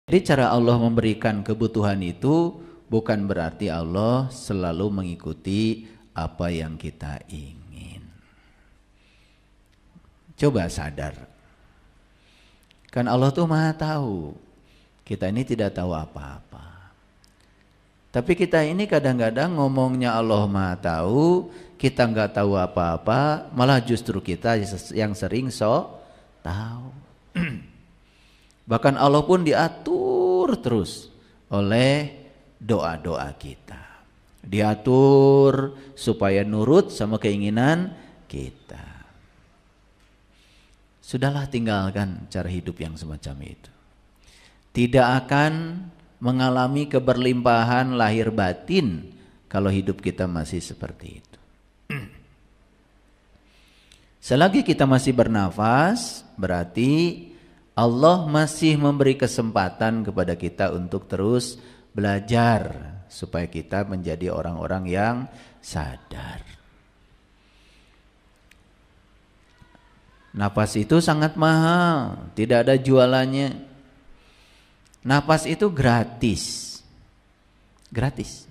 Jadi cara Allah memberikan kebutuhan itu bukan berarti Allah selalu mengikuti apa yang kita ingin. Coba sadar. Kan Allah tuh Maha tahu. Kita ini tidak tahu apa-apa. Tapi kita ini kadang-kadang ngomongnya Allah Maha tahu, kita nggak tahu apa-apa, malah justru kita yang sering sok tahu. Bahkan Allah pun diatur terus oleh doa-doa kita. Diatur supaya nurut sama keinginan kita. Sudahlah, tinggalkan cara hidup yang semacam itu. Tidak akan mengalami keberlimpahan lahir batin kalau hidup kita masih seperti itu. Selagi kita masih bernafas, berarti Allah masih memberi kesempatan kepada kita untuk terus belajar supaya kita menjadi orang-orang yang sadar. Napas itu sangat mahal, tidak ada jualannya. Napas itu gratis. Gratis.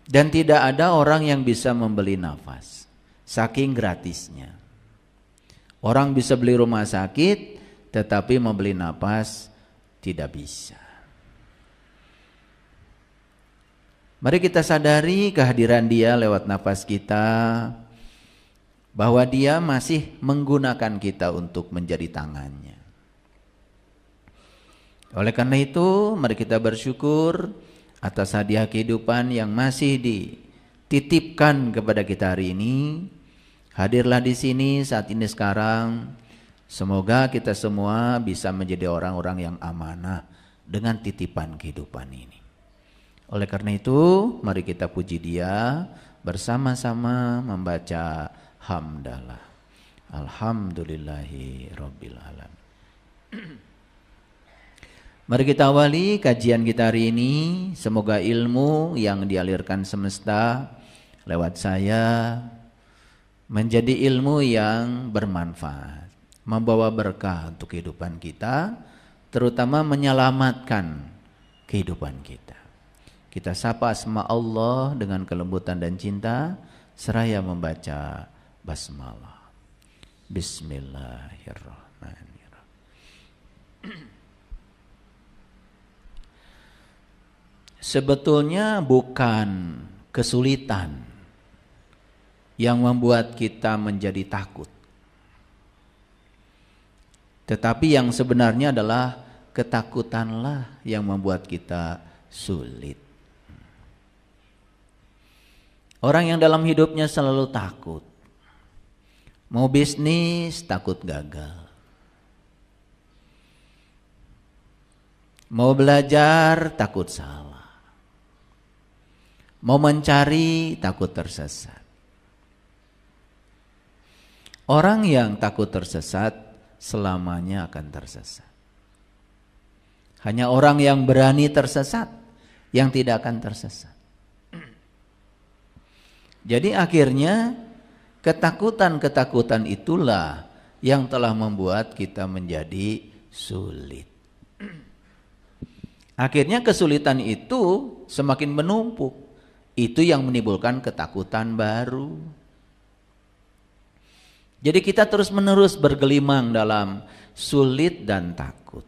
Dan tidak ada orang yang bisa membeli nafas, saking gratisnya. Orang bisa beli rumah sakit, tetapi membeli napas tidak bisa. Mari kita sadari kehadiran Dia lewat napas kita, bahwa Dia masih menggunakan kita untuk menjadi tangannya. Oleh karena itu, mari kita bersyukur atas hadiah kehidupan yang masih dititipkan kepada kita hari ini. Hadirlah di sini saat ini sekarang. Semoga kita semua bisa menjadi orang-orang yang amanah dengan titipan kehidupan ini. Oleh karena itu, mari kita puji Dia bersama-sama membaca hamdalah. Alhamdulillahi rabbil alamin. Mari kita awali kajian kita hari ini. Semoga ilmu yang dialirkan semesta lewat saya menjadi ilmu yang bermanfaat, membawa berkah untuk kehidupan kita, terutama menyelamatkan kehidupan kita. Kita sapa asma Allah dengan kelembutan dan cinta, seraya membaca basmalah. Bismillahirrahmanirrahim. Sebetulnya bukan kesulitan yang membuat kita menjadi takut, tetapi yang sebenarnya adalah ketakutanlah yang membuat kita sulit. Orang yang dalam hidupnya selalu takut, mau bisnis takut gagal, mau belajar takut salah, mau mencari takut tersesat. Orang yang takut tersesat selamanya akan tersesat. Hanya orang yang berani tersesat yang tidak akan tersesat. Jadi akhirnya ketakutan-ketakutan itulah yang telah membuat kita menjadi sulit. Akhirnya kesulitan itu semakin menumpuk. Itu yang menimbulkan ketakutan baru. Jadi kita terus-menerus bergelimang dalam sulit dan takut.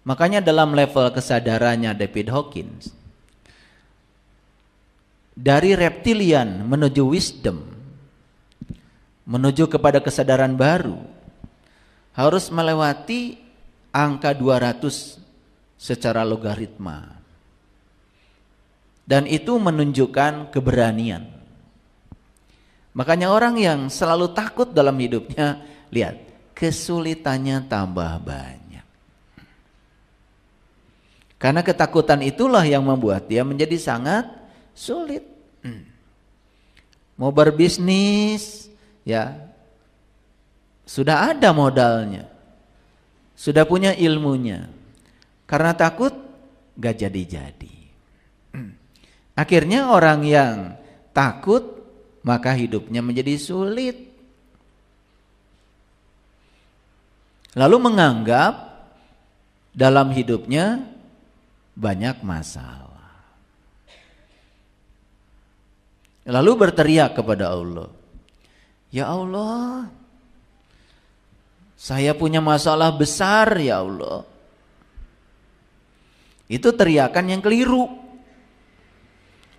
Makanya dalam level kesadarannya David Hawkins, dari reptilian menuju wisdom, menuju kepada kesadaran baru, harus melewati angka 200 secara logaritma. Dan itu menunjukkan keberanian. Makanya orang yang selalu takut dalam hidupnya, lihat, kesulitannya tambah banyak. Karena ketakutan itulah yang membuat dia menjadi sangat sulit. Mau berbisnis, ya, sudah ada modalnya, sudah punya ilmunya. Karena takut, gak jadi-jadi. Akhirnya orang yang takut, maka hidupnya menjadi sulit. lalu menganggap dalam hidupnya banyak masalah. Lalu berteriak kepada Allah, "Ya Allah, saya punya masalah besar ya Allah." Itu teriakan yang keliru.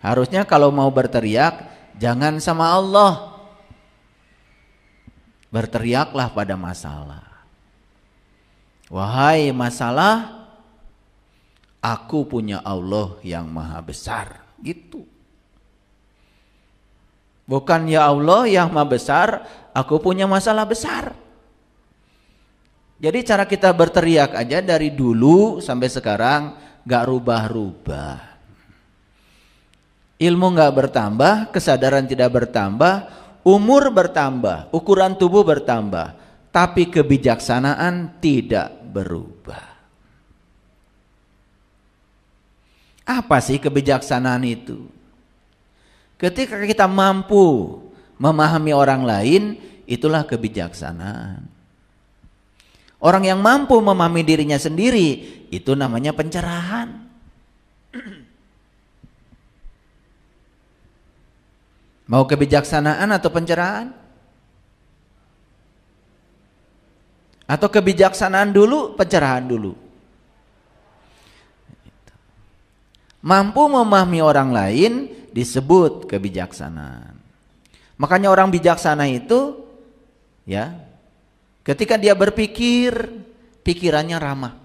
Harusnya kalau mau berteriak, jangan sama Allah. Berteriaklah pada masalah. Wahai masalah, aku punya Allah yang maha besar. Gitu. Bukan ya Allah yang maha besar, aku punya masalah besar. Jadi cara kita berteriak aja dari dulu sampai sekarang gak rubah-rubah. Ilmu gak bertambah, kesadaran tidak bertambah, umur bertambah, ukuran tubuh bertambah, tapi kebijaksanaan tidak berubah. Apa sih kebijaksanaan itu? Ketika kita mampu memahami orang lain, itulah kebijaksanaan. Orang yang mampu memahami dirinya sendiri, itu namanya pencerahan. Mau kebijaksanaan atau pencerahan? Atau kebijaksanaan dulu, pencerahan dulu? Mampu memahami orang lain disebut kebijaksanaan. Makanya orang bijaksana itu ya, ketika dia berpikir, pikirannya ramah.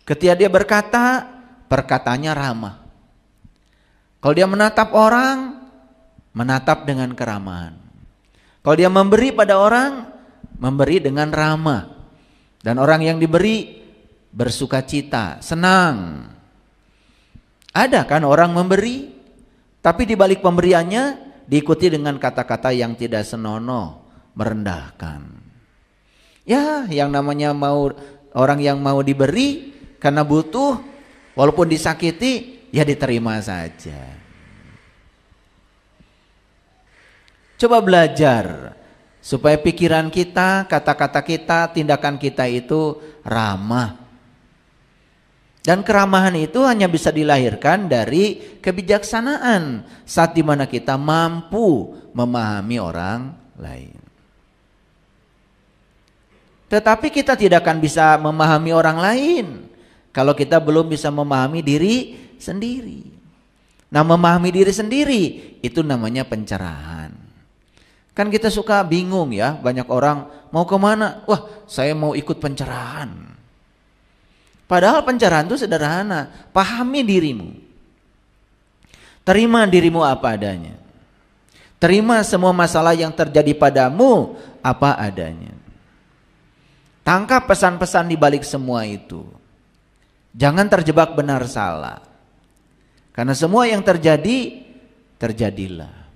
Ketika dia berkata, perkataannya ramah. Kalau dia menatap orang, menatap dengan keramahan. Kalau dia memberi pada orang, memberi dengan ramah. Dan orang yang diberi bersukacita, senang. Ada kan orang memberi, tapi di balik pemberiannya diikuti dengan kata-kata yang tidak senonoh, merendahkan. Ya, yang namanya orang yang mau diberi karena butuh, walaupun disakiti, ya diterima saja. Coba belajar supaya pikiran kita, kata-kata kita, tindakan kita itu ramah. Dan keramahan itu hanya bisa dilahirkan dari kebijaksanaan saat dimana kita mampu memahami orang lain. Tetapi kita tidak akan bisa memahami orang lain kalau kita belum bisa memahami diri sendiri. Nah, memahami diri sendiri itu namanya pencerahan. Kan kita suka bingung ya, banyak orang mau kemana? Wah, saya mau ikut pencerahan. Padahal pencerahan itu sederhana. Pahami dirimu. Terima dirimu apa adanya. Terima semua masalah yang terjadi padamu apa adanya. Tangkap pesan-pesan di balik semua itu. Jangan terjebak benar salah. Karena semua yang terjadi, terjadilah.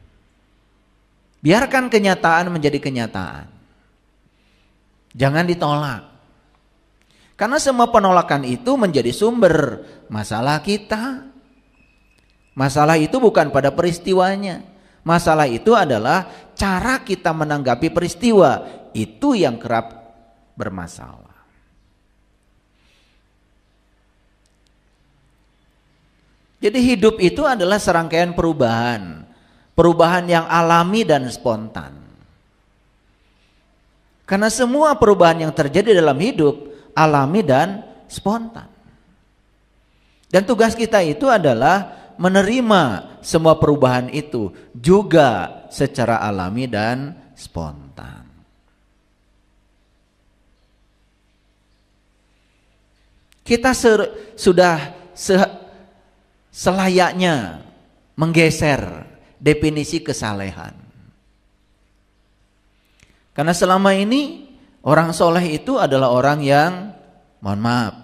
Biarkan kenyataan menjadi kenyataan. Jangan ditolak. Karena semua penolakan itu menjadi sumber masalah kita. Masalah itu bukan pada peristiwanya. Masalah itu adalah cara kita menanggapi peristiwa. Itu yang kerap bermasalah. Jadi hidup itu adalah serangkaian perubahan. Perubahan yang alami dan spontan. Karena semua perubahan yang terjadi dalam hidup alami dan spontan. Dan tugas kita itu adalah menerima semua perubahan itu juga secara alami dan spontan. Kita sudah selayaknya menggeser definisi kesalehan. Karena selama ini orang soleh itu adalah orang yang, mohon maaf,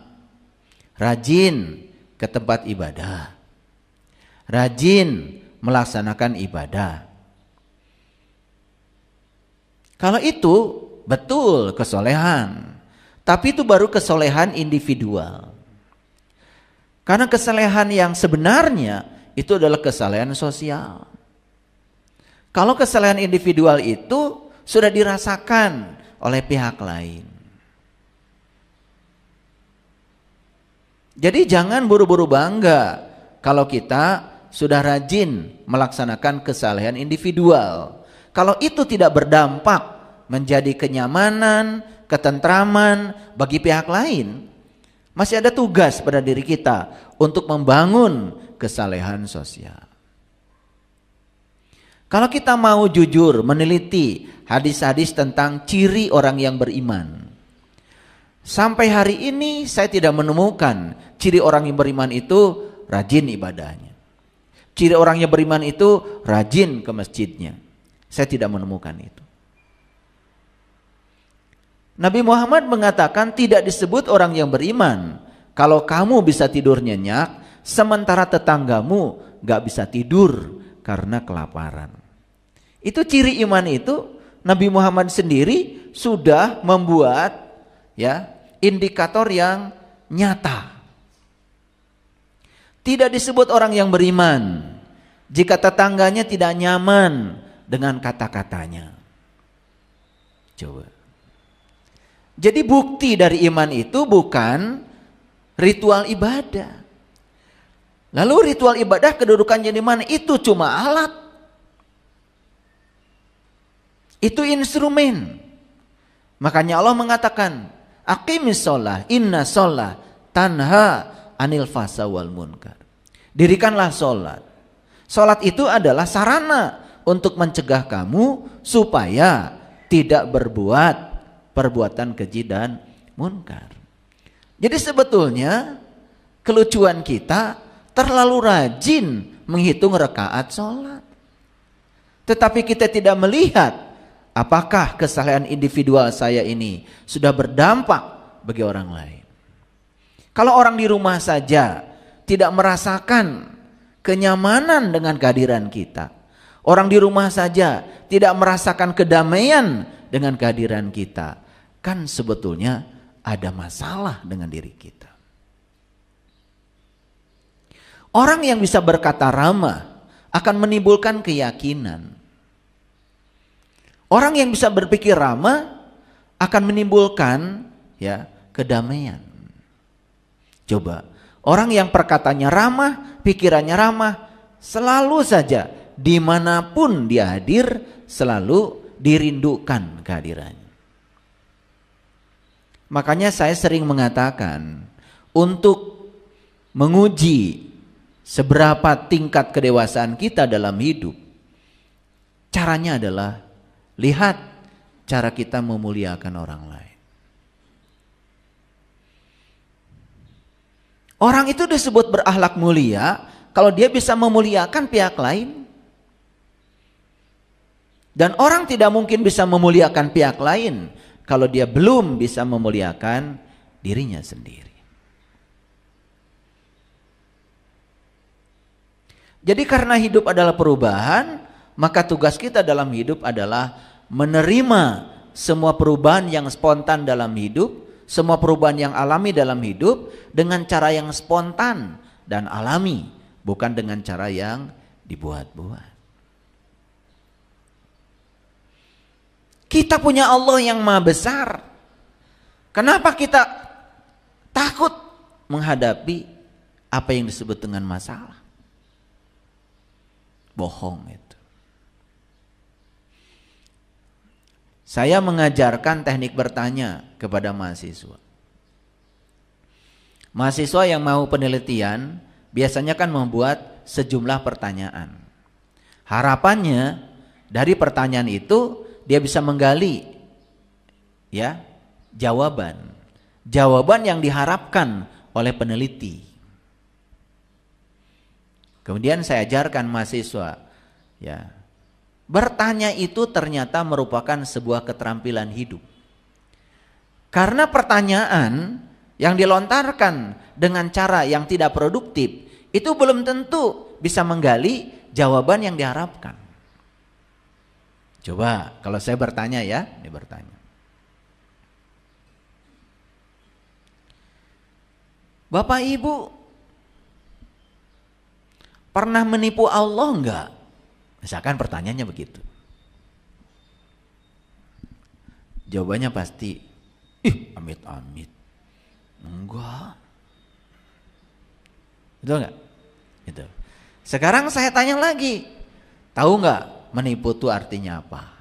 rajin ke tempat ibadah, rajin melaksanakan ibadah. Kalau itu betul kesolehan, tapi itu baru kesolehan individual. Karena kesolehan yang sebenarnya itu adalah kesolehan sosial. Kalau kesolehan individual itu sudah dirasakan oleh pihak lain. Jadi jangan buru-buru bangga kalau kita sudah rajin melaksanakan kesalehan individual. Kalau itu tidak berdampak menjadi kenyamanan, ketentraman bagi pihak lain, masih ada tugas pada diri kita untuk membangun kesalehan sosial. Kalau kita mau jujur meneliti hadis-hadis tentang ciri orang yang beriman, sampai hari ini saya tidak menemukan ciri orang yang beriman itu rajin ibadahnya. Ciri orang yang beriman itu rajin ke masjidnya. Saya tidak menemukan itu. Nabi Muhammad mengatakan tidak disebut orang yang beriman kalau kamu bisa tidur nyenyak sementara tetanggamu gak bisa tidur karena kelaparan. Itu ciri iman itu Nabi Muhammad sendiri sudah membuat ya indikator yang nyata. Tidak disebut orang yang beriman jika tetangganya tidak nyaman dengan kata-katanya. Coba. Jadi bukti dari iman itu bukan ritual ibadah. Lalu ritual ibadah kedudukannya di mana? Itu cuma alat. Itu instrumen. Makanya Allah mengatakan, aqimis sholah, inna sholah tanha anil fasa wal munkar. Dirikanlah sholat. Sholat itu adalah sarana untuk mencegah kamu supaya tidak berbuat perbuatan keji dan munkar. Jadi sebetulnya kelucuan kita terlalu rajin menghitung rakaat sholat. Tetapi kita tidak melihat apakah kesalehan individual saya ini sudah berdampak bagi orang lain. Kalau orang di rumah saja tidak merasakan kenyamanan dengan kehadiran kita, orang di rumah saja tidak merasakan kedamaian dengan kehadiran kita, kan sebetulnya ada masalah dengan diri kita. Orang yang bisa berkata ramah akan menimbulkan keyakinan. Orang yang bisa berpikir ramah akan menimbulkan ya kedamaian. Coba, orang yang perkataannya ramah, pikirannya ramah, selalu saja dimanapun dia hadir, selalu dirindukan kehadirannya. Makanya saya sering mengatakan, untuk menguji seberapa tingkat kedewasaan kita dalam hidup, caranya adalah lihat cara kita memuliakan orang lain. Orang itu disebut berakhlak mulia kalau dia bisa memuliakan pihak lain. Dan orang tidak mungkin bisa memuliakan pihak lain kalau dia belum bisa memuliakan dirinya sendiri. Jadi karena hidup adalah perubahan, maka tugas kita dalam hidup adalah menerima semua perubahan yang spontan dalam hidup, semua perubahan yang alami dalam hidup dengan cara yang spontan dan alami, bukan dengan cara yang dibuat-buat. Kita punya Allah yang maha besar. Kenapa kita takut menghadapi apa yang disebut dengan masalah? Bohong itu. Saya mengajarkan teknik bertanya kepada mahasiswa. Mahasiswa yang mau penelitian biasanya kan membuat sejumlah pertanyaan. Harapannya dari pertanyaan itu dia bisa menggali ya jawaban yang diharapkan oleh peneliti. Kemudian saya ajarkan mahasiswa ya, bertanya itu ternyata merupakan sebuah keterampilan hidup. Karena pertanyaan yang dilontarkan dengan cara yang tidak produktif itu belum tentu bisa menggali jawaban yang diharapkan. Coba kalau saya bertanya ya, ini bertanya. Bapak Ibu pernah menipu Allah enggak? Misalkan pertanyaannya begitu. Jawabannya pasti, amit-amit. Enggak. Betul nggak? Gitu. Sekarang saya tanya lagi, tahu nggak menipu itu artinya apa?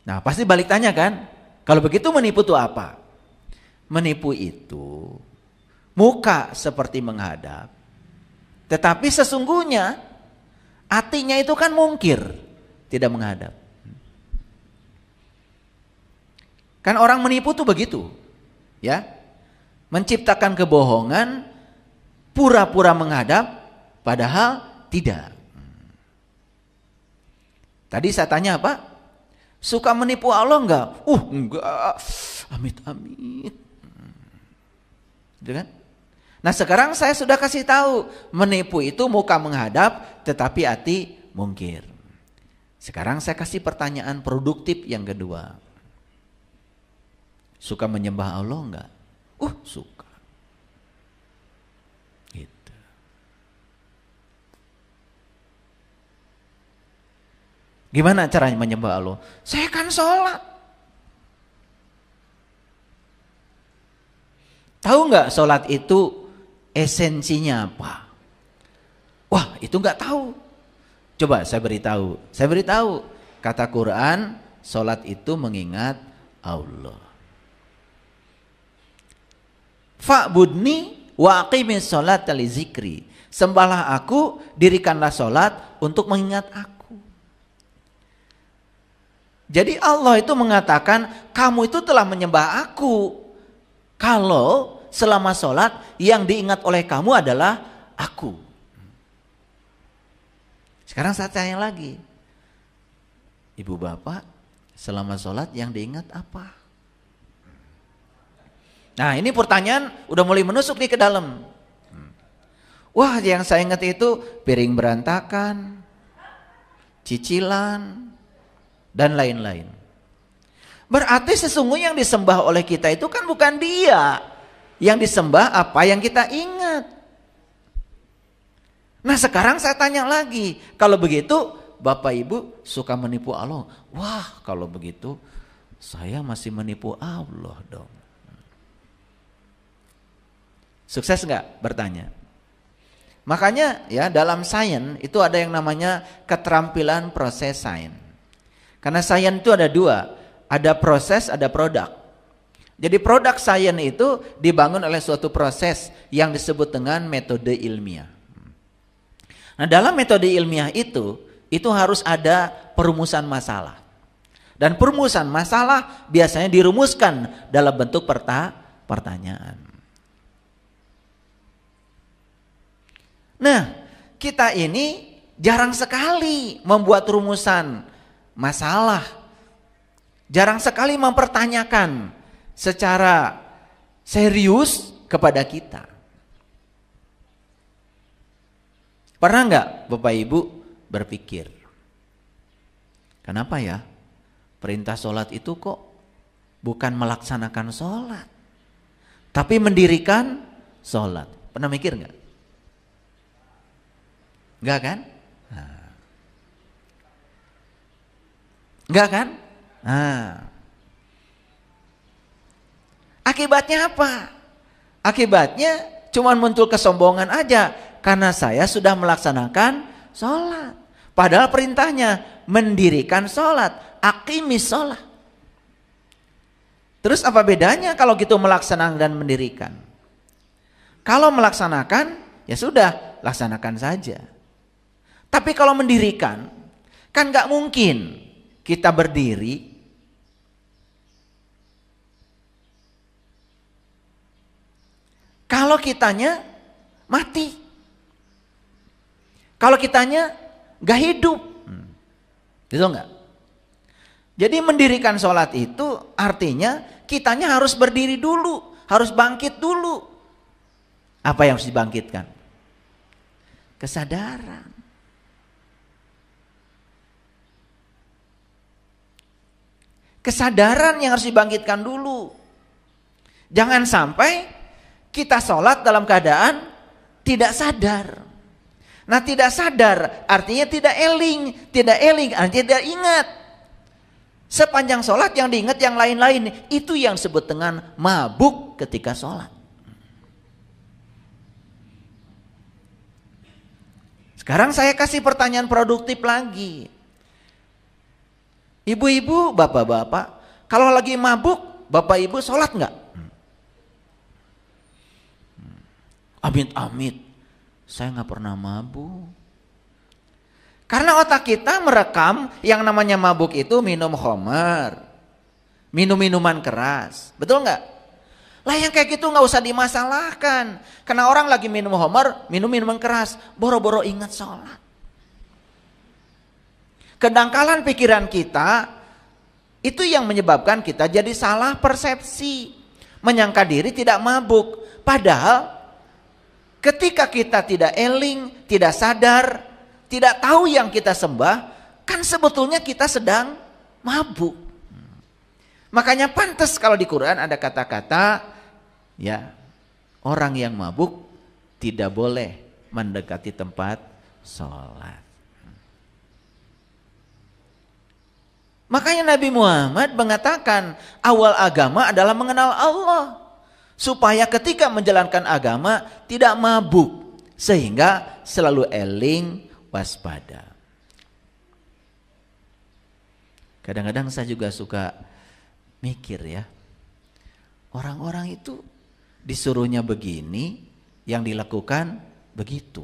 Nah pasti balik tanya kan, kalau begitu menipu itu apa? Menipu itu muka seperti menghadap, tetapi sesungguhnya hatinya itu kan mungkir, tidak menghadap. Kan orang menipu tuh begitu, ya, menciptakan kebohongan, pura-pura menghadap, padahal tidak. Tadi saya tanya apa? Suka menipu Allah enggak? Enggak. Amit-amit. Gitu kan? Nah sekarang saya sudah kasih tahu, menipu itu muka menghadap, tetapi hati mungkir. Sekarang saya kasih pertanyaan produktif yang kedua. Suka menyembah Allah enggak? Suka. Gitu. Gimana caranya menyembah Allah? Saya kan sholat. Tahu nggak sholat itu esensinya apa? Wah itu nggak tahu. Coba saya beritahu. Saya beritahu. Kata Quran, sholat itu mengingat Allah. Fa'budni wa aqimis sholata li zikri. Sembahlah aku, dirikanlah sholat untuk mengingat aku. Jadi Allah itu mengatakan, kamu itu telah menyembah aku kalau selama sholat yang diingat oleh kamu adalah aku. Sekarang saya tanya lagi, ibu bapak selama sholat yang diingat apa? Nah ini pertanyaan udah mulai menusuk nih ke dalam. Wah yang saya ingat itu piring berantakan, cicilan, dan lain-lain. Berarti sesungguhnya yang disembah oleh kita itu kan bukan dia. Yang disembah apa yang kita ingat. Nah sekarang saya tanya lagi, kalau begitu Bapak Ibu suka menipu Allah. Wah kalau begitu saya masih menipu Allah dong. Sukses nggak bertanya? Makanya ya dalam sains itu ada yang namanya keterampilan proses sains. Karena sains itu ada dua, ada proses, ada produk. Jadi produk sains itu dibangun oleh suatu proses yang disebut dengan metode ilmiah. Nah dalam metode ilmiah itu harus ada perumusan masalah. Dan perumusan masalah biasanya dirumuskan dalam bentuk pertanyaan. Nah, kita ini jarang sekali membuat rumusan masalah. Jarang sekali mempertanyakan secara serius kepada kita. Pernah nggak Bapak Ibu berpikir, kenapa ya perintah sholat itu kok bukan melaksanakan sholat, tapi mendirikan sholat? Pernah mikir nggak? Enggak kan? Enggak kan? Akibatnya apa? Akibatnya cuma muncul kesombongan aja karena saya sudah melaksanakan sholat. Padahal perintahnya mendirikan sholat, aqimis sholat. Terus apa bedanya kalau gitu melaksanakan dan mendirikan? Kalau melaksanakan ya sudah laksanakan saja. Tapi kalau mendirikan, kan gak mungkin kita berdiri kalau kitanya mati. Kalau kitanya gak hidup. Gitu gak? Jadi mendirikan sholat itu artinya kitanya harus berdiri dulu, harus bangkit dulu. Apa yang harus dibangkitkan? Kesadaran. Kesadaran yang harus dibangkitkan dulu. Jangan sampai kita sholat dalam keadaan tidak sadar. Nah tidak sadar artinya tidak eling. Tidak eling artinya tidak ingat. Sepanjang sholat yang diingat yang lain-lain. Itu yang disebut dengan mabuk ketika sholat. Sekarang saya kasih pertanyaan produktif lagi. Ibu-ibu, bapak-bapak, kalau lagi mabuk, bapak ibu sholat nggak? Amit-amit, saya nggak pernah mabuk. Karena otak kita merekam yang namanya mabuk itu minum khamar, minum minuman keras, betul nggak? Lah yang kayak gitu nggak usah dimasalahkan. Karena orang lagi minum khamar, minum minuman keras, boro-boro ingat sholat. Kedangkalan pikiran kita itu yang menyebabkan kita jadi salah persepsi, menyangka diri tidak mabuk. Padahal ketika kita tidak eling, tidak sadar, tidak tahu yang kita sembah, kan sebetulnya kita sedang mabuk. Makanya pantas kalau di Quran ada kata-kata, ya, orang yang mabuk tidak boleh mendekati tempat sholat. Makanya Nabi Muhammad mengatakan awal agama adalah mengenal Allah, supaya ketika menjalankan agama tidak mabuk, sehingga selalu eling, waspada. Kadang-kadang saya juga suka mikir ya, orang-orang itu disuruhnya begini, yang dilakukan begitu.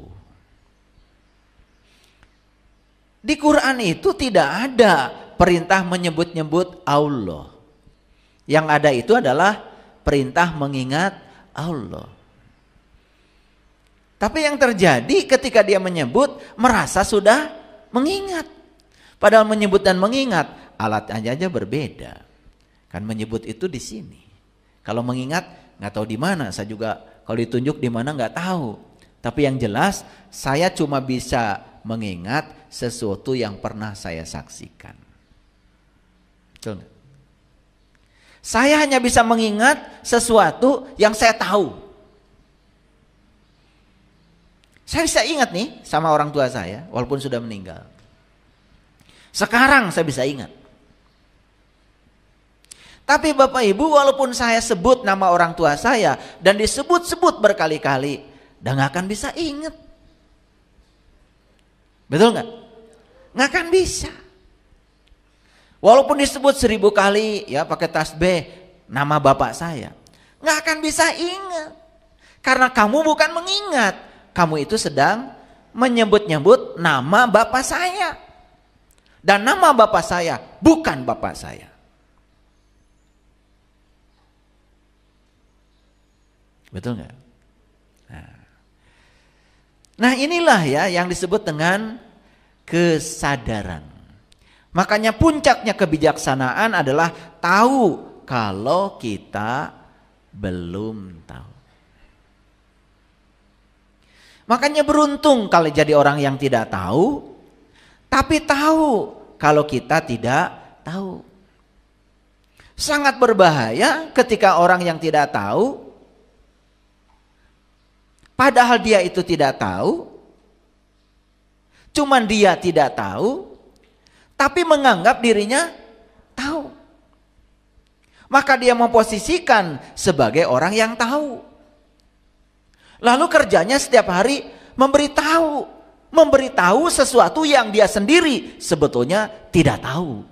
Di Quran itu tidak ada perintah menyebut-nyebut Allah. Yang ada itu adalah perintah mengingat Allah. Tapi yang terjadi ketika dia menyebut, merasa sudah mengingat. Padahal menyebut dan mengingat alat aja berbeda. Kan menyebut itu di sini. Kalau mengingat nggak tahu di mana. Saya juga kalau ditunjuk di mana nggak tahu. Tapi yang jelas saya cuma bisa mengingat sesuatu yang pernah saya saksikan. Betul nggak? Saya hanya bisa mengingat sesuatu yang saya tahu. Saya bisa ingat nih sama orang tua saya walaupun sudah meninggal. Sekarang saya bisa ingat. Tapi Bapak Ibu, walaupun saya sebut nama orang tua saya dan disebut-sebut berkali-kali, udah gak akan bisa ingat. Betul gak? Gak akan bisa. Walaupun disebut 1000 kali ya pakai tasbih nama bapak saya, gak akan bisa ingat. Karena kamu bukan mengingat, kamu itu sedang menyebut-nyebut nama bapak saya. Dan nama bapak saya bukan bapak saya. Betul nggak? Nah inilah ya yang disebut dengan kesadaran. Makanya puncaknya kebijaksanaan adalah tahu kalau kita belum tahu. Makanya beruntung kalau jadi orang yang tidak tahu, tapi tahu kalau kita tidak tahu. Sangat berbahaya ketika orang yang tidak tahu, padahal dia itu tidak tahu, cuman dia tidak tahu, tapi menganggap dirinya tahu. Maka dia memposisikan sebagai orang yang tahu. Lalu kerjanya setiap hari memberitahu sesuatu yang dia sendiri sebetulnya tidak tahu.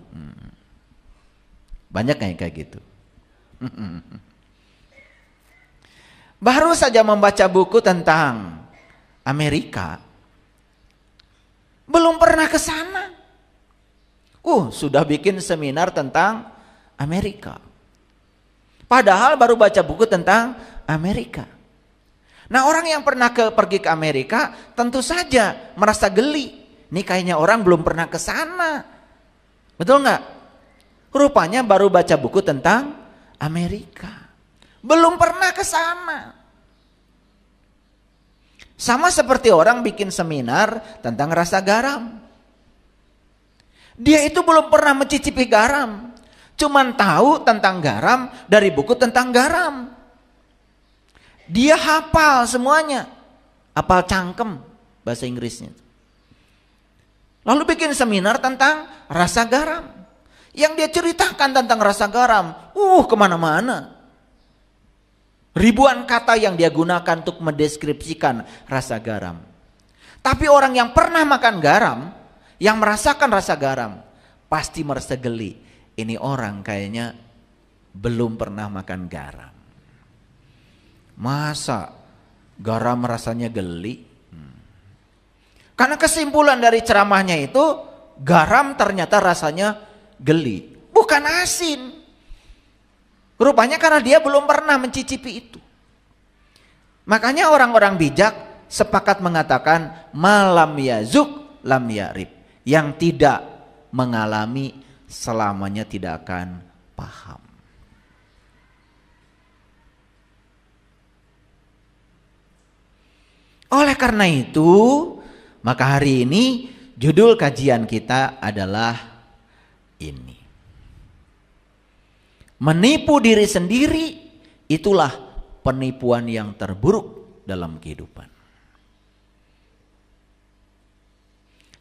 Banyak kayak gitu. Baru saja membaca buku tentang Amerika, belum pernah ke sana. Sudah bikin seminar tentang Amerika. Padahal baru baca buku tentang Amerika. Nah, orang yang pernah pergi ke Amerika tentu saja merasa geli. Ini kayaknya orang belum pernah ke sana. Betul nggak? Rupanya baru baca buku tentang Amerika. Belum pernah ke sana. Sama seperti orang bikin seminar tentang rasa garam. Dia itu belum pernah mencicipi garam. Cuman tahu tentang garam dari buku tentang garam. Dia hafal semuanya. Hafal cangkem bahasa Inggrisnya. Lalu bikin seminar tentang rasa garam. Yang dia ceritakan tentang rasa garam, kemana-mana. Ribuan kata yang dia gunakan untuk mendeskripsikan rasa garam. Tapi orang yang pernah makan garam, yang merasakan rasa garam, pasti merasa geli. Ini orang kayaknya belum pernah makan garam. Masa garam rasanya geli? Karena kesimpulan dari ceramahnya itu, garam ternyata rasanya geli, bukan asin. Rupanya karena dia belum pernah mencicipi itu. Makanya orang-orang bijak sepakat mengatakan malam yazuk lam yarib. Yang tidak mengalami selamanya tidak akan paham. Oleh karena itu, maka hari ini judul kajian kita adalah ini. Menipu diri sendiri itulah penipuan yang terburuk dalam kehidupan.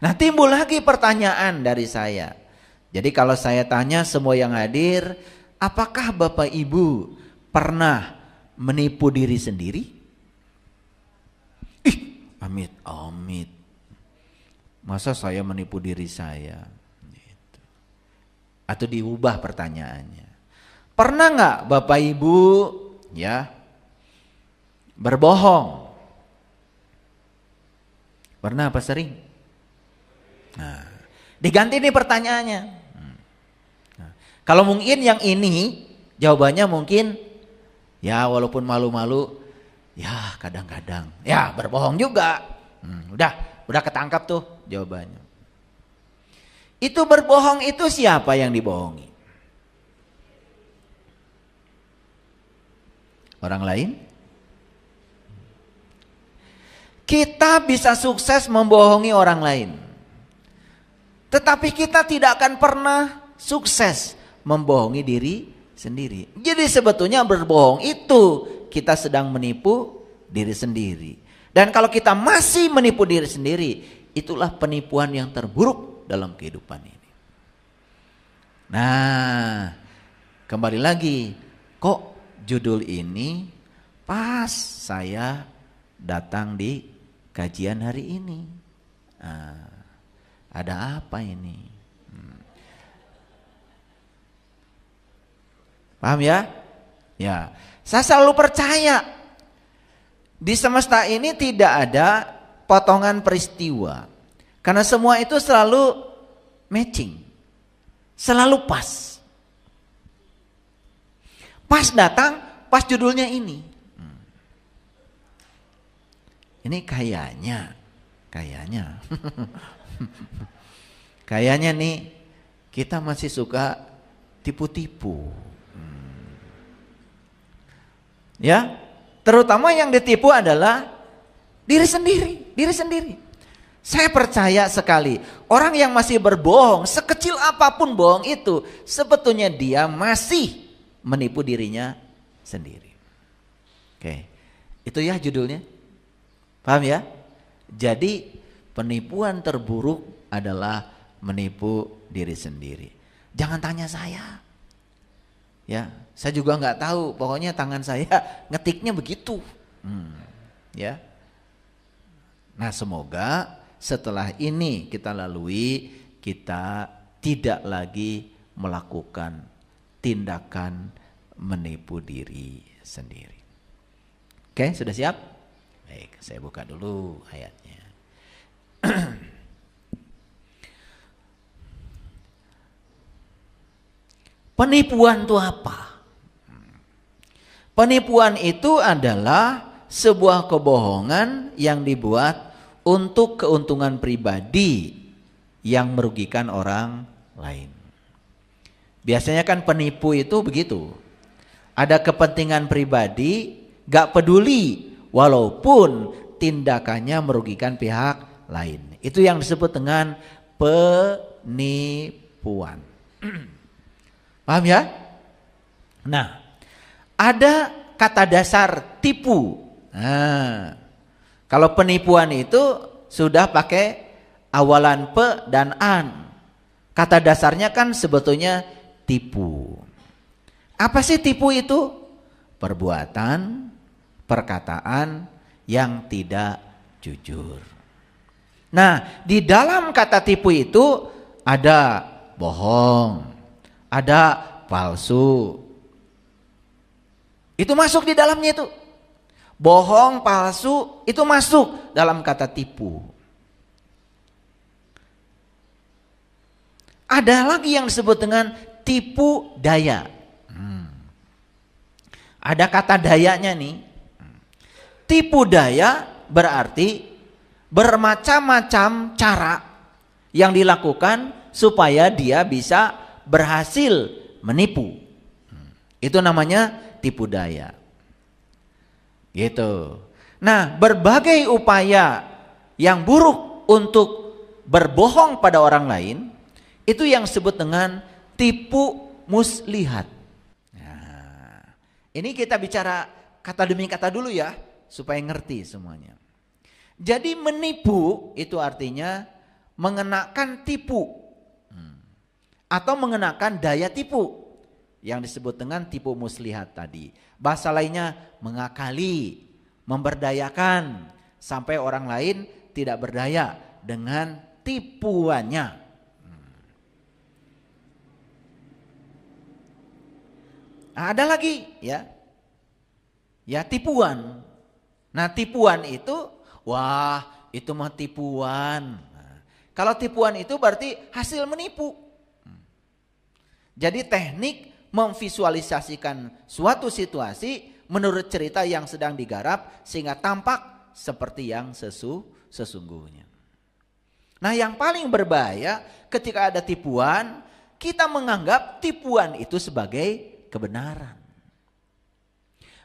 Nah, timbul lagi pertanyaan dari saya. Jadi kalau saya tanya semua yang hadir, apakah Bapak Ibu pernah menipu diri sendiri? Amit, amit. Masa saya menipu diri saya? Gitu. Atau diubah pertanyaannya. Pernah nggak Bapak Ibu ya berbohong? Pernah apa sering? Nah, diganti nih pertanyaannya. Nah, kalau mungkin yang ini jawabannya mungkin ya walaupun malu-malu, ya kadang-kadang ya berbohong juga. Udah ketangkap tuh jawabannya. Itu berbohong itu siapa yang dibohongi? Orang lain? Kita bisa sukses membohongi orang lain. Tetapi kita tidak akan pernah sukses membohongi diri sendiri. Jadi sebetulnya berbohong itu kita sedang menipu diri sendiri. Dan kalau kita masih menipu diri sendiri, itulah penipuan yang terburuk dalam kehidupan ini. Nah, kembali lagi, kok judul ini pas saya datang di kajian hari ini. Nah, ada apa ini? Paham ya? Ya, saya selalu percaya di semesta ini tidak ada potongan peristiwa. Karena semua itu selalu matching. Selalu pas. Pas datang, pas judulnya ini. Ini kayaknya kayaknya nih kita masih suka tipu-tipu. Ya, terutama yang ditipu adalah diri sendiri. Saya percaya sekali, orang yang masih berbohong, sekecil apapun bohong itu, sebetulnya dia masih menipu dirinya sendiri. Oke, itu ya judulnya. Paham ya? Jadi penipuan terburuk adalah menipu diri sendiri. Jangan tanya saya. Ya, saya juga nggak tahu. Pokoknya tangan saya ngetiknya begitu. Ya. Nah, semoga setelah ini kita lalui, kita tidak lagi melakukan tindakan menipu diri sendiri. Oke, sudah siap? Baik, saya buka dulu ayatnya. Penipuan itu apa? Penipuan itu adalah sebuah kebohongan yang dibuat untuk keuntungan pribadi yang merugikan orang lain. Biasanya kan penipu itu begitu. Ada kepentingan pribadi, gak peduli walaupun tindakannya merugikan pihak lain. Itu yang disebut dengan penipuan. Paham ya? Nah, ada kata dasar tipu. Nah, kalau penipuan itu sudah pakai awalan pe dan an. Kata dasarnya kan sebetulnya tipu. Apa sih tipu itu? Perbuatan, perkataan yang tidak jujur. Nah, di dalam kata tipu itu ada bohong, ada palsu. Itu masuk di dalamnya itu. Bohong, palsu, itu masuk dalam kata tipu. Ada lagi yang disebut dengan tipu daya. Ada kata dayanya nih. Tipu daya berarti bermacam-macam cara yang dilakukan supaya dia bisa berhasil menipu. Itu namanya tipu daya. Gitu. Nah, berbagai upaya yang buruk untuk berbohong pada orang lain, itu yang disebut dengan tipu muslihat. Nah, ini kita bicara kata demi kata dulu ya, supaya ngerti semuanya. Jadi menipu itu artinya mengenakan tipu atau mengenakan daya tipu yang disebut dengan tipu muslihat tadi. Bahasa lainnya mengakali, memberdayakan sampai orang lain tidak berdaya dengan tipuannya. Nah, ada lagi ya. Ya, tipuan. Nah, tipuan itu wah, itu mah tipuan. Nah, kalau tipuan itu berarti hasil menipu. Jadi teknik memvisualisasikan suatu situasi menurut cerita yang sedang digarap sehingga tampak seperti yang sesungguhnya. Nah, yang paling berbahaya ketika ada tipuan, kita menganggap tipuan itu sebagai kebenaran.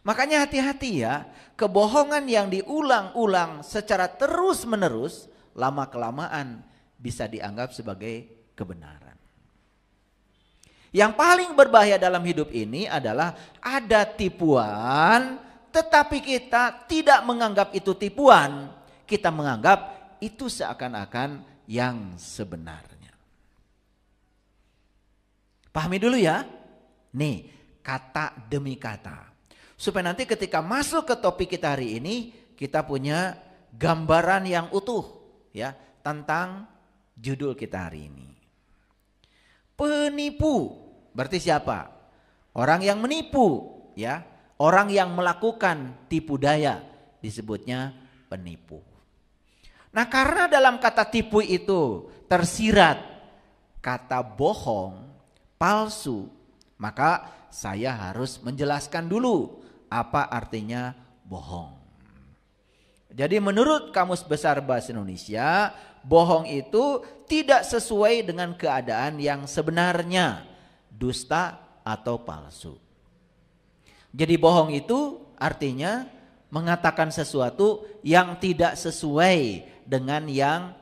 Makanya hati-hati ya, kebohongan yang diulang-ulang secara terus-menerus lama-kelamaan bisa dianggap sebagai kebenaran. Yang paling berbahaya dalam hidup ini adalah ada tipuan, tetapi kita tidak menganggap itu tipuan. Kita menganggap itu seakan-akan yang sebenarnya. Pahami dulu ya. Nih, kata demi kata. Supaya nanti ketika masuk ke topik kita hari ini, kita punya gambaran yang utuh ya tentang judul kita hari ini. Penipu berarti siapa? Orang yang menipu ya, orang yang melakukan tipu daya disebutnya penipu. Nah, karena dalam kata tipu itu tersirat kata bohong, palsu, maka saya harus menjelaskan dulu apa artinya bohong. Jadi menurut Kamus Besar Bahasa Indonesia, bohong itu tidak sesuai dengan keadaan yang sebenarnya, dusta atau palsu. Jadi bohong itu artinya mengatakan sesuatu yang tidak sesuai dengan yang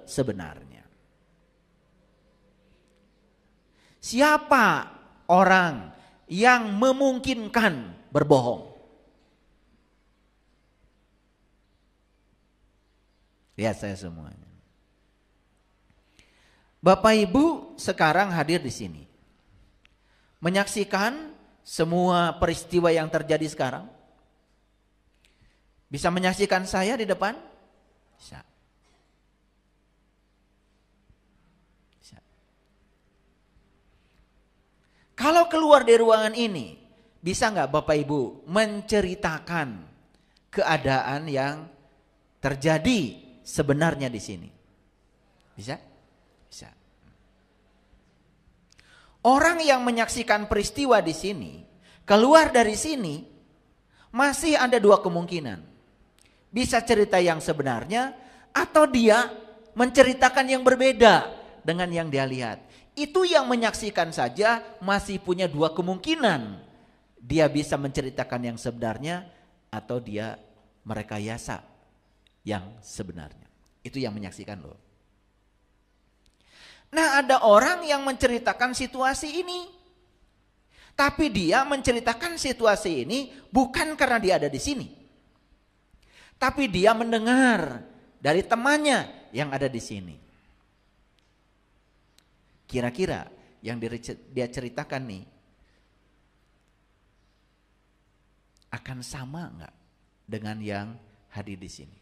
sebenarnya. Siapa orang yang memungkinkan berbohong? Lihat saya semuanya. Bapak Ibu sekarang hadir di sini, menyaksikan semua peristiwa yang terjadi sekarang. Bisa menyaksikan saya di depan? Bisa. Kalau keluar dari ruangan ini, bisa nggak Bapak Ibu menceritakan keadaan yang terjadi sebenarnya di sini? Bisa? Bisa. Orang yang menyaksikan peristiwa di sini, keluar dari sini, masih ada dua kemungkinan. Bisa cerita yang sebenarnya, atau dia menceritakan yang berbeda dengan yang dia lihat. Itu yang menyaksikan saja masih punya dua kemungkinan. Dia bisa menceritakan yang sebenarnya atau dia merekayasa yang sebenarnya. Itu yang menyaksikan loh. Nah, ada orang yang menceritakan situasi ini. Tapi dia menceritakan situasi ini bukan karena dia ada di sini. Tapi dia mendengar dari temannya yang ada di sini. Kira-kira yang dia ceritakan nih akan sama enggak dengan yang hadir di sini?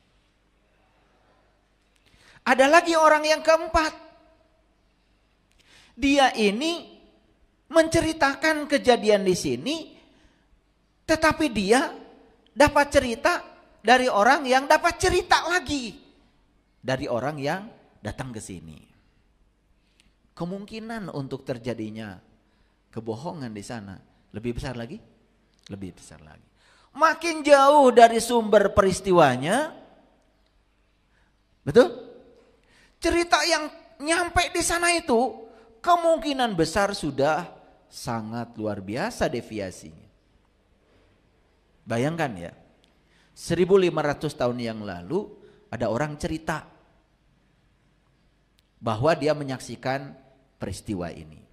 Ada lagi orang yang keempat. Dia ini menceritakan kejadian di sini, tetapi dia dapat cerita dari orang yang dapat cerita lagi dari orang yang datang ke sini. Kemungkinan untuk terjadinya kebohongan di sana lebih besar lagi, lebih besar lagi. Makin jauh dari sumber peristiwanya, betul? Cerita yang nyampe di sana itu kemungkinan besar sudah sangat luar biasa deviasinya. Bayangkan ya, 1500 tahun yang lalu ada orang cerita bahwa dia menyaksikan peristiwa ini.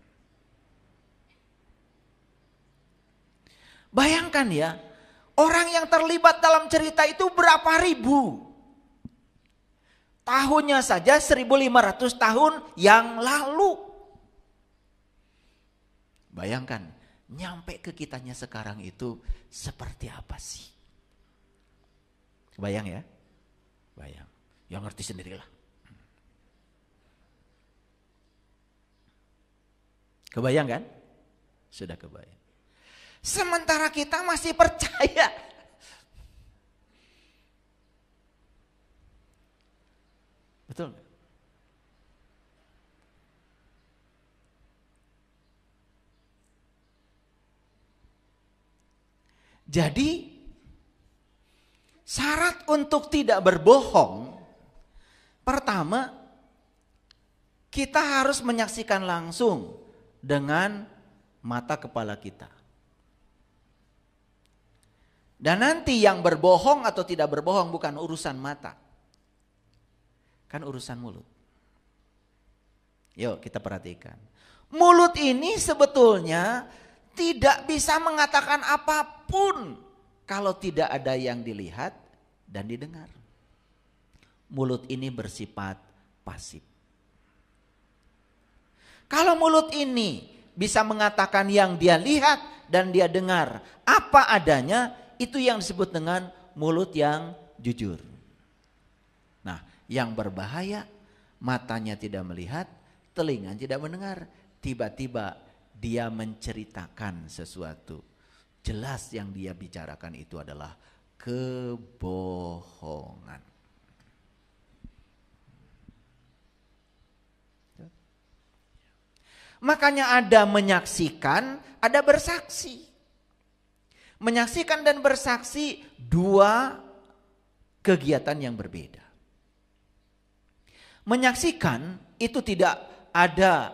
Bayangkan ya, orang yang terlibat dalam cerita itu berapa ribu. Tahunnya saja 1500 tahun yang lalu. Bayangkan, nyampe ke kitanya sekarang itu seperti apa sih? Bayang ya? Bayang. Ya ngerti sendirilah. Kebayang kan? Sudah kebayang. Sementara kita masih percaya. Betul nggak? Jadi syarat untuk tidak berbohong, pertama kita harus menyaksikan langsung dengan mata kepala kita. Dan nanti yang berbohong atau tidak berbohong bukan urusan mata, kan urusan mulut. Yuk kita perhatikan. Mulut ini sebetulnya tidak bisa mengatakan apapun kalau tidak ada yang dilihat dan didengar. Mulut ini bersifat pasif. Kalau mulut ini bisa mengatakan yang dia lihat dan dia dengar apa adanya, itu yang disebut dengan mulut yang jujur. Nah, yang berbahaya, matanya tidak melihat, telinga tidak mendengar. Tiba-tiba dia menceritakan sesuatu. Jelas yang dia bicarakan itu adalah kebohongan. Makanya ada menyaksikan, ada bersaksi. Menyaksikan dan bersaksi dua kegiatan yang berbeda. Menyaksikan itu tidak ada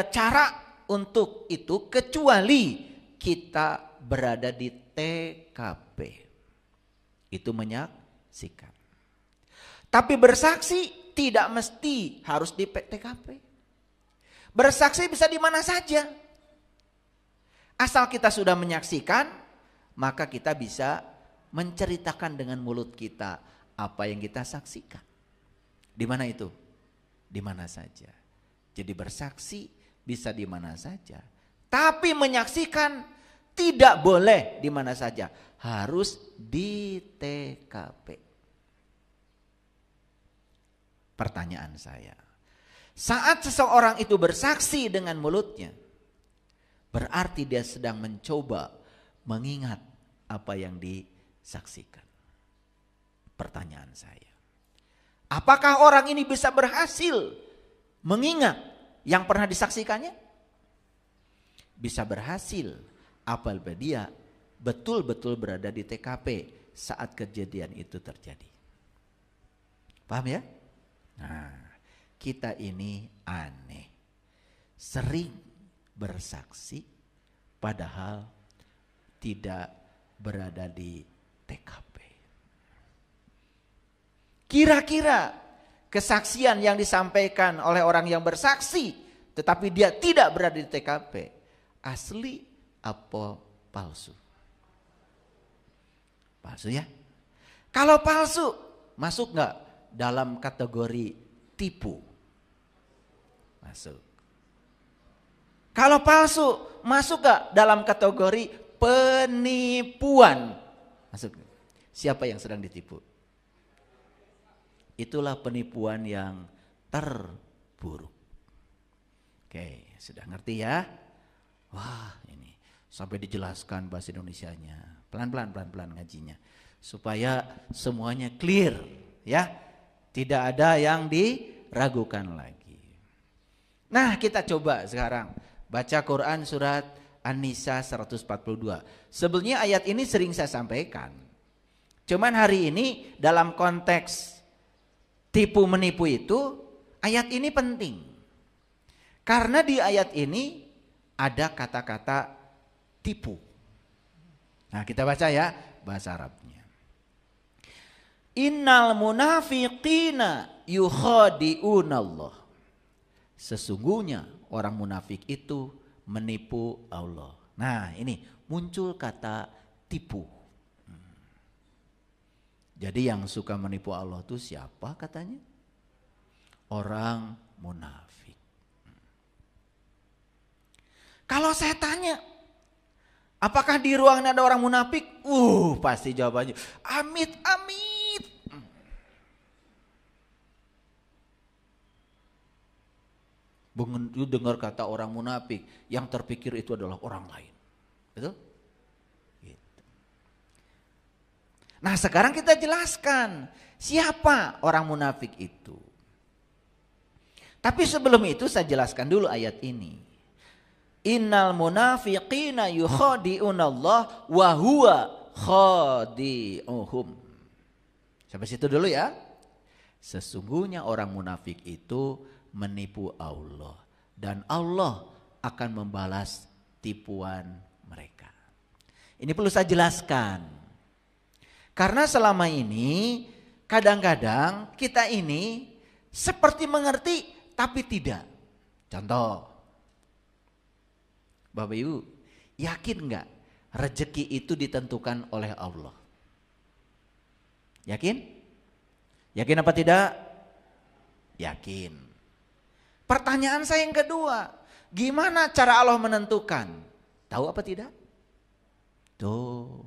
cara untuk itu kecuali kita berada di TKP. Itu menyaksikan. Tapi bersaksi tidak mesti harus di TKP. Bersaksi bisa di mana saja. Asal kita sudah menyaksikan, maka kita bisa menceritakan dengan mulut kita apa yang kita saksikan. Di mana itu? Di mana saja. Jadi bersaksi bisa di mana saja. Tapi menyaksikan tidak boleh di mana saja. Harus di TKP. Pertanyaan saya. Saat seseorang itu bersaksi dengan mulutnya, berarti dia sedang mencoba mengingat apa yang disaksikan. Pertanyaan saya. Apakah orang ini bisa berhasil mengingat yang pernah disaksikannya? Bisa berhasil apabila dia betul-betul berada di TKP saat kejadian itu terjadi. Paham ya? Nah, kita ini aneh. Sering bersaksi padahal tidak berada di TKP. Kira-kira kesaksian yang disampaikan oleh orang yang bersaksi tetapi dia tidak berada di TKP, asli apa palsu? Palsu ya? Kalau palsu, masuk nggak dalam kategori tipu? Masuk. Kalau palsu, masuk gak dalam kategori penipuan? Masuk. Siapa yang sedang ditipu? itulah penipuan yang terburuk. Oke, sudah ngerti ya? Wah, ini sampai dijelaskan bahasa Indonesianya. Pelan-pelan ngajinya. Supaya semuanya clear, ya. Tidak ada yang diragukan lagi. Nah, kita coba sekarang baca Quran surat An-Nisa 142. Sebenarnya ayat ini sering saya sampaikan. Cuman hari ini dalam konteks tipu menipu itu, ayat ini penting. Karena di ayat ini ada kata-kata tipu. Nah, kita baca ya bahasa Arabnya. Innal munafiqina yukhadi'unallah. Sesungguhnya orang munafik itu menipu Allah. Nah, ini muncul kata tipu. Jadi yang suka menipu Allah itu siapa katanya? Orang munafik. Kalau saya tanya, apakah di ruangan ada orang munafik? Pasti jawabannya amit. Begitu dengar kata orang munafik, yang terpikir itu adalah orang lain. Betul? Gitu. Nah, sekarang kita jelaskan siapa orang munafik itu. Tapi sebelum itu saya jelaskan dulu ayat ini. Innal munafiqina yukhadi'unallah wa huwa khadi'uhum. Sampai situ dulu ya. Sesungguhnya orang munafik itu menipu Allah dan Allah akan membalas tipuan mereka. Ini perlu saya jelaskan. Karena selama ini kadang-kadang kita ini seperti mengerti tapi tidak. Contoh, Bapak Ibu, yakin enggak rezeki itu ditentukan oleh Allah? Yakin? Yakin apa tidak? Yakin. Pertanyaan saya yang kedua, gimana cara Allah menentukan? Tahu apa tidak? Tuh.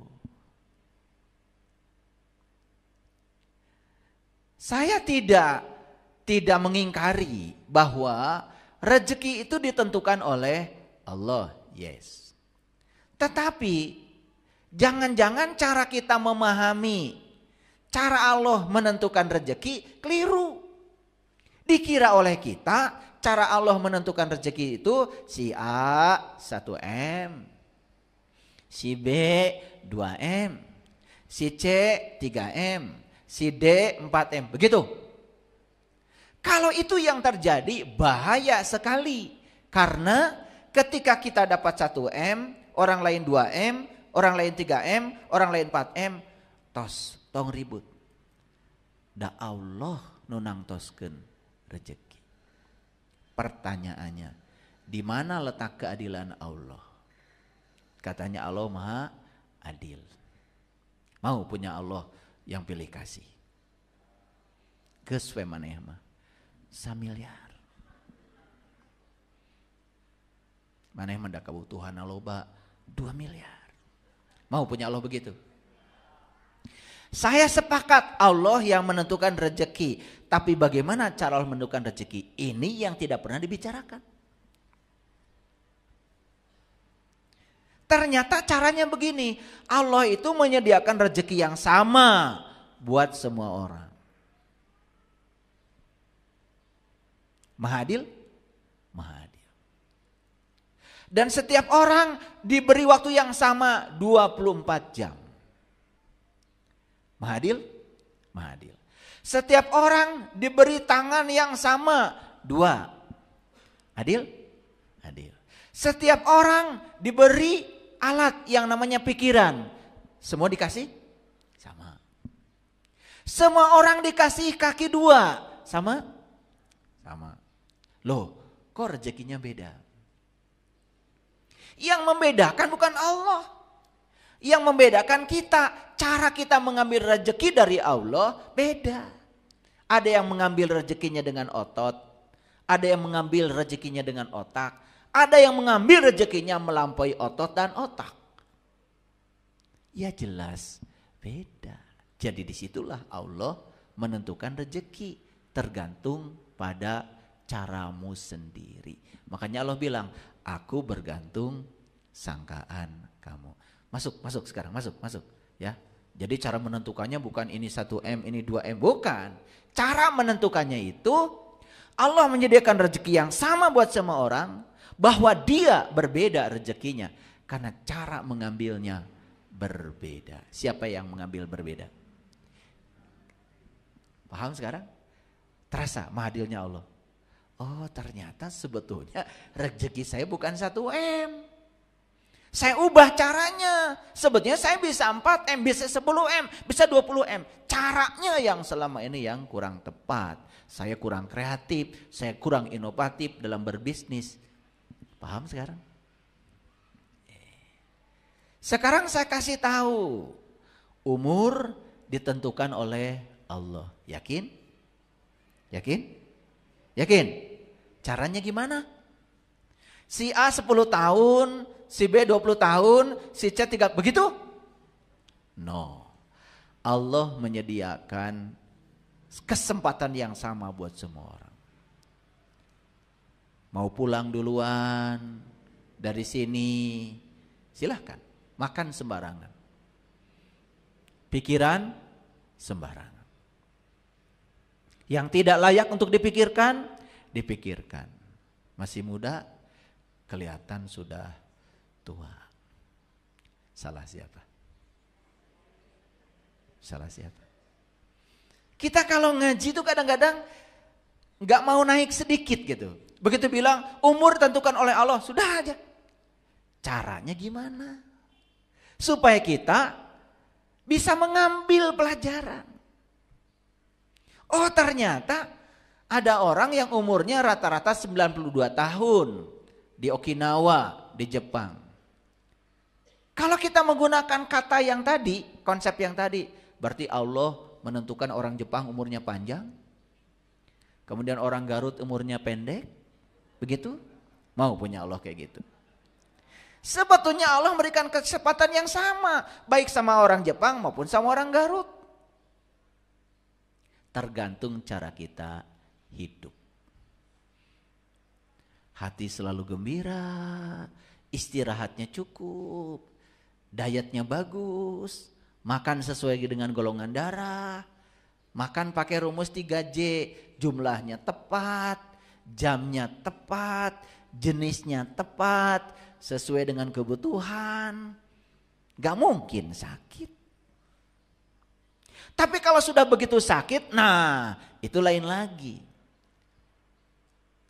Saya tidak mengingkari bahwa rezeki itu ditentukan oleh Allah, yes. Tetapi jangan-jangan cara kita memahami cara Allah menentukan rezeki keliru. Dikira oleh kita cara Allah menentukan rezeki itu si A 1M, si B 2M, si C 3M, si D 4M, begitu. Kalau itu yang terjadi bahaya sekali. Karena ketika kita dapat 1M, orang lain 2M, orang lain 3M, orang lain 4M, tong ribut. Da Allah nunang toskeun rezeki. Pertanyaannya, di mana letak keadilan Allah? Katanya Allah Maha Adil. Mau punya Allah yang pilih kasih? Geus we maneh mah 1 miliar. Maneh mah da kabutuhanna loba 2 miliar. Mau punya Allah begitu? Saya sepakat Allah yang menentukan rezeki. Tapi bagaimana cara Allah menentukan rezeki? Ini yang tidak pernah dibicarakan. Ternyata caranya begini. Allah itu menyediakan rezeki yang sama buat semua orang. Maha Adil? Maha Adil. Dan setiap orang diberi waktu yang sama 24 jam. Maha Adil? Maha Adil. Setiap orang diberi tangan yang sama 2. Adil? Adil. Setiap orang diberi alat yang namanya pikiran. Semua dikasih? Sama. Semua orang dikasih kaki 2. Sama? Sama. Loh, kok rezekinya beda? Yang membedakan bukan Allah. Yang membedakan kita, cara kita mengambil rezeki dari Allah beda. Ada yang mengambil rezekinya dengan otot, ada yang mengambil rezekinya dengan otak, ada yang mengambil rezekinya melampaui otot dan otak. Ya jelas beda. Jadi disitulah Allah menentukan rezeki, tergantung pada caramu sendiri. Makanya Allah bilang, aku bergantung sangkaan kamu. Masuk sekarang, masuk ya. Jadi cara menentukannya bukan ini 1M, ini 2M, bukan. Cara menentukannya itu Allah menyediakan rezeki yang sama buat semua orang, bahwa dia berbeda rezekinya karena cara mengambilnya berbeda. Siapa yang mengambil berbeda? Paham sekarang? Terasa mahadilnya Allah. Oh, ternyata sebetulnya rezeki saya bukan 1M. Saya ubah caranya. Sebetulnya saya bisa 4M, bisa 10M, bisa 20M. Caranya yang selama ini yang kurang tepat. Saya kurang kreatif, saya kurang inovatif dalam berbisnis. Paham sekarang? Sekarang saya kasih tahu. Umur ditentukan oleh Allah. Yakin? Yakin? Yakin? Caranya gimana? Si A 10 tahun, si B 20 tahun, si C 3, begitu? No. Allah menyediakan kesempatan yang sama buat semua orang. Mau pulang duluan dari sini, silahkan. Makan sembarangan. Pikiran sembarangan. Yang tidak layak untuk dipikirkan, dipikirkan. Masih muda, kelihatan sudah tua. Salah siapa? Salah siapa? Kita kalau ngaji itu kadang-kadang gak mau naik sedikit gitu. Begitu bilang umur tentukan oleh Allah, sudah aja. Caranya gimana? Supaya kita bisa mengambil pelajaran. Oh, ternyata ada orang yang umurnya rata-rata 92 tahun di Okinawa, di Jepang. Kalau kita menggunakan kata yang tadi, konsep yang tadi, berarti Allah menentukan orang Jepang umurnya panjang, kemudian orang Garut umurnya pendek, begitu? Mau punya Allah kayak gitu? Sebetulnya Allah memberikan kesempatan yang sama, baik sama orang Jepang maupun sama orang Garut. Tergantung cara kita hidup. Hati selalu gembira, istirahatnya cukup, dietnya bagus, makan sesuai dengan golongan darah, makan pakai rumus 3J, jumlahnya tepat, jamnya tepat, jenisnya tepat, sesuai dengan kebutuhan. Gak mungkin sakit. Tapi kalau sudah begitu sakit, nah itu lain lagi.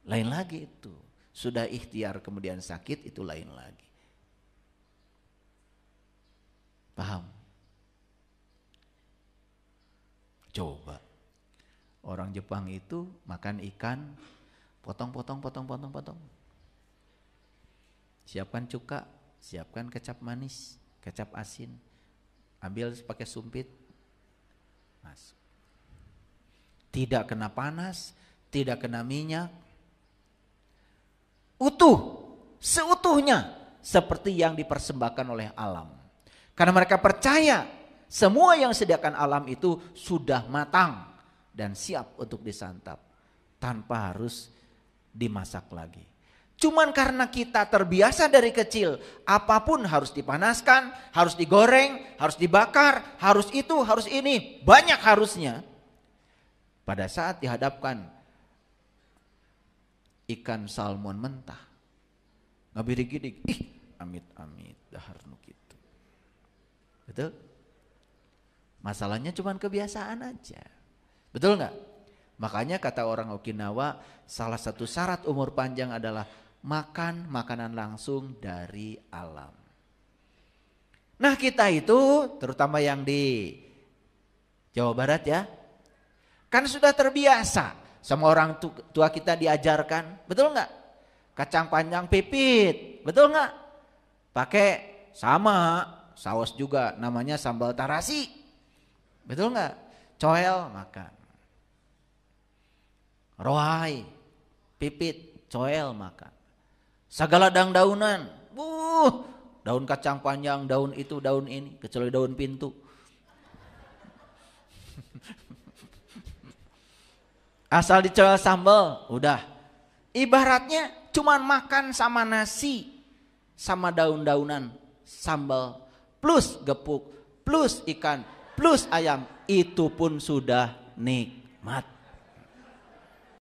Lain lagi itu. Sudah ikhtiar kemudian sakit, itu lain lagi. Paham? Coba. Orang Jepang itu makan ikan, potong. Siapkan cuka, siapkan kecap manis, kecap asin. Ambil pakai sumpit, masuk. Tidak kena panas, tidak kena minyak. Utuh, seutuhnya seperti yang dipersembahkan oleh alam. Karena mereka percaya semua yang disediakan alam itu sudah matang dan siap untuk disantap tanpa harus dimasak lagi. Cuman karena kita terbiasa dari kecil, apapun harus dipanaskan, harus digoreng, harus dibakar, harus itu, harus ini, banyak harusnya. Pada saat dihadapkan ikan salmon mentah, ngabirik-gidik, amit-amit dahar nu kitu. Betul? Masalahnya cuman kebiasaan aja. Betul nggak? Makanya kata orang Okinawa, salah satu syarat umur panjang adalah makan makanan langsung dari alam. Nah kita itu, terutama yang di Jawa Barat ya, kan sudah terbiasa sama orang tua kita diajarkan, betul nggak? Kacang panjang pipit, betul nggak? Pakai sama saus juga, namanya sambal tarasi, betul nggak? Coel makan, rohai, pipit, coel makan. Segala daun-daunan, daun kacang panjang, daun itu, daun ini, kecuali daun pintu. Asal dicoba sambal, udah. Ibaratnya cuman makan sama nasi, sama daun-daunan, sambal, plus gepuk, plus ikan, plus ayam, itu pun sudah nikmat.